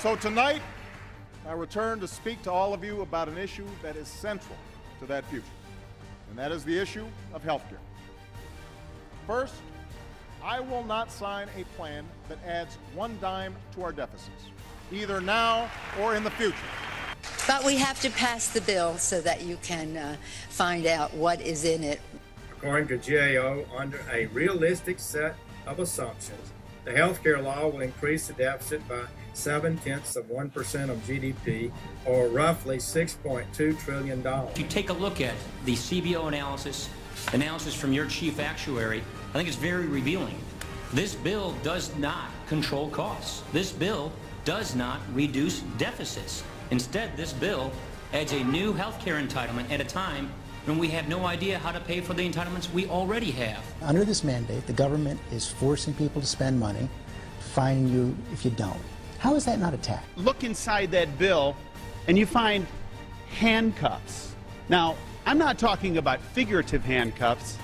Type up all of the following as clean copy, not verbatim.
So tonight, I return to speak to all of you about an issue that is central to that future, and that is the issue of health care. First, I will not sign a plan that adds one dime to our deficits, either now or in the future. But we have to pass the bill so that you can find out what is in it. According to GAO, under a realistic set of assumptions, the health care law will increase the deficit by 0.7% of GDP, or roughly $6.2 trillion. If you take a look at the CBO analysis from your chief actuary, I think it's very revealing. This bill does not control costs. This bill does not reduce deficits. Instead, this bill adds a new health care entitlement at a time when we have no idea how to pay for the entitlements we already have. Under this mandate, the government is forcing people to spend money, fining you if you don't. How is that not a tax? Look inside that bill and you find handcuffs. Now, I'm not talking about figurative handcuffs.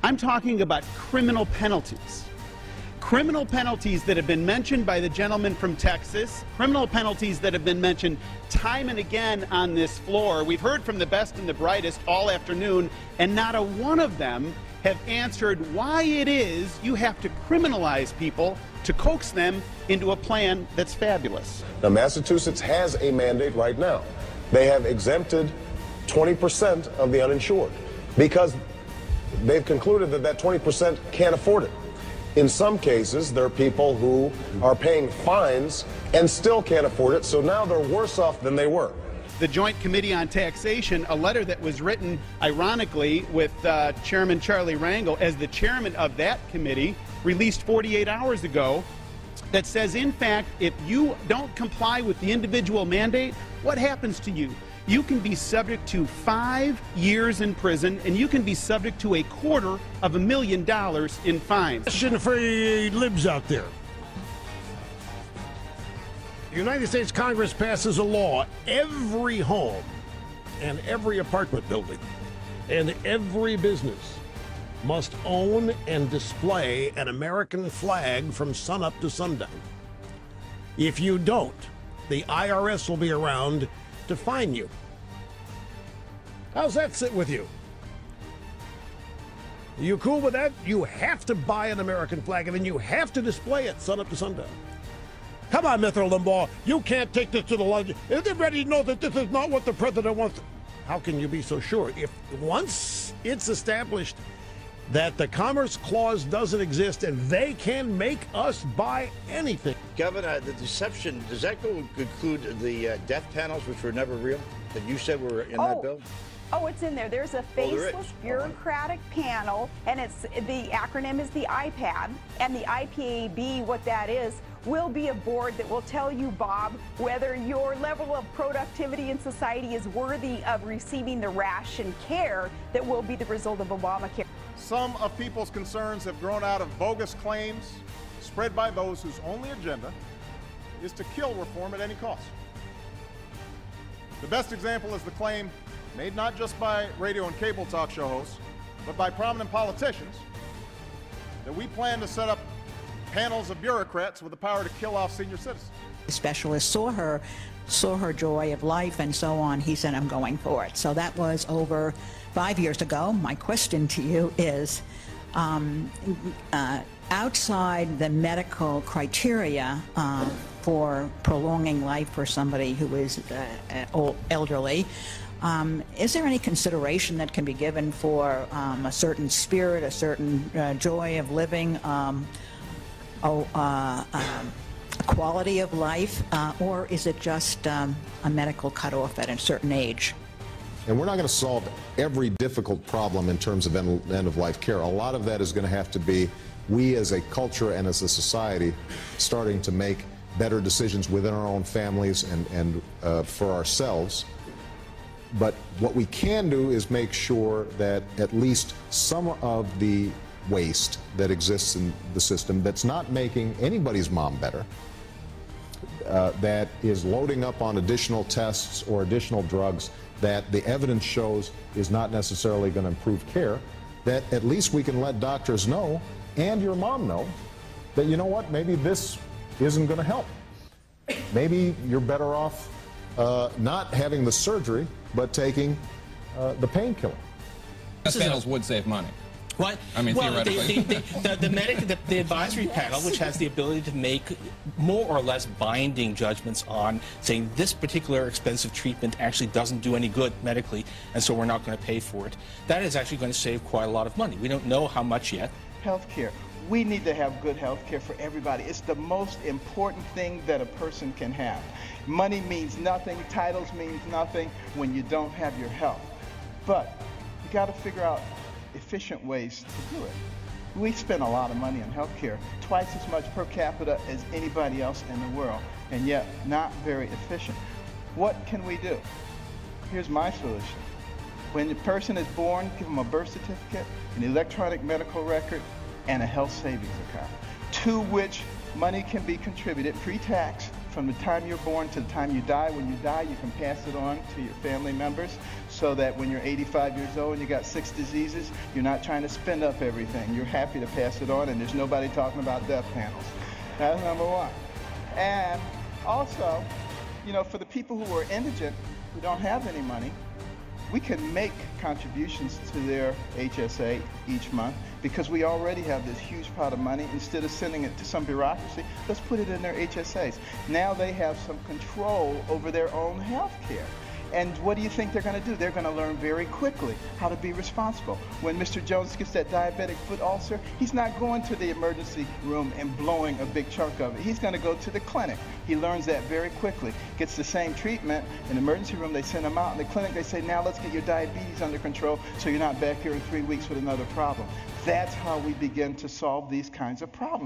I'm talking about criminal penalties. Criminal penalties that have been mentioned by the gentleman from Texas, criminal penalties that have been mentioned time and again on this floor. We've heard from the best and the brightest all afternoon, and not a one of them have answered why it is you have to criminalize people to coax them into a plan that's fabulous. Now, Massachusetts has a mandate right now. They have exempted 20% of the uninsured because they've concluded that that 20% can't afford it. In some cases, there are people who are paying fines and still can't afford it, so now they're worse off than they were. The Joint Committee on Taxation, a letter that was written, ironically, with Chairman Charlie Rangel as the chairman of that committee, released 48 hours ago, that says, in fact, if you don't comply with the individual mandate, what happens to you? You can be subject to 5 years in prison, and you can be subject to $250,000 in fines. Question for you libs out there. The United States Congress passes a law. Every home and every apartment building and every business must own and display an American flag from sunup to sundown. If you don't, the IRS will be around to fine you. How's that sit with you? Are you cool with that? You have to buy an American flag and then you have to display it sunup to sundown. Come on, Mr. Limbaugh, you can't take this to the lunch. Everybody knows that this is not what the president wants. How can you be so sure? If once it's established that the Commerce Clause doesn't exist and they can make us buy anything. Governor, the deception, does that include the death panels, which were never real, that you said were in that bill? Oh, it's in there. There's a faceless bureaucratic panel, and it's the acronym is the IPAB, and the IPAB, what that is, will be a board that will tell you, Bob, whether your level of productivity in society is worthy of receiving the ration care that will be the result of Obamacare. Some of people's concerns have grown out of bogus claims spread by those whose only agenda is to kill reform at any cost. The best example is the claim made not just by radio and cable talk show hosts, but by prominent politicians, that we plan to set up panels of bureaucrats with the power to kill off senior citizens. The specialist saw her joy of life and so on. He said, I'm going for it. So that was over 5 years ago. My question to you is, outside the medical criteria for prolonging life for somebody who is elderly, is there any consideration that can be given for a certain spirit, a certain joy of living, quality of life, or is it just a medical cutoff at a certain age? And we're not going to solve every difficult problem in terms of end-of-life care. A lot of that is going to have to be we as a culture and as a society starting to make better decisions within our own families and for ourselves. But what we can do is make sure that at least some of the waste that exists in the system that's not making anybody's mom better, that is loading up on additional tests or additional drugs that the evidence shows is not necessarily going to improve care, that at least we can let doctors know and your mom know that, you know what, maybe this isn't going to help. maybe you're better off not having the surgery, but taking the painkiller. The panels would save money. What? I mean, well, theoretically. the advisory panel, which has the ability to make more or less binding judgments on saying this particular expensive treatment actually doesn't do any good medically, and so we're not going to pay for it, that is actually going to save quite a lot of money. We don't know how much yet. Healthcare. We need to have good health care for everybody. It's the most important thing that a person can have. Money means nothing, titles means nothing when you don't have your health. But you got to figure out efficient ways to do it. We spend a lot of money on health care, twice as much per capita as anybody else in the world, and yet not very efficient. What can we do? Here's my solution. When the person is born, give them a birth certificate, an electronic medical record, and a health savings account, to which money can be contributed pre-tax from the time you're born to the time you die. When you die, you can pass it on to your family members so that when you're 85 years old and you got 6 diseases, you're not trying to spend up everything. You're happy to pass it on, and there's nobody talking about death panels. That's number one. And also, you know, for the people who are indigent, who don't have any money, we can make contributions to their HSA each month because we already have this huge pot of money. Instead of sending it to some bureaucracy, let's put it in their HSAs. Now they have some control over their own health care. And what do you think they're going to do? They're going to learn very quickly how to be responsible. When Mr. Jones gets that diabetic foot ulcer, he's not going to the emergency room and blowing a big chunk of it. He's going to go to the clinic. He learns that very quickly. Gets the same treatment. In the emergency room, they send him out. In the clinic, they say, now let's get your diabetes under control so you're not back here in 3 weeks with another problem. That's how we begin to solve these kinds of problems.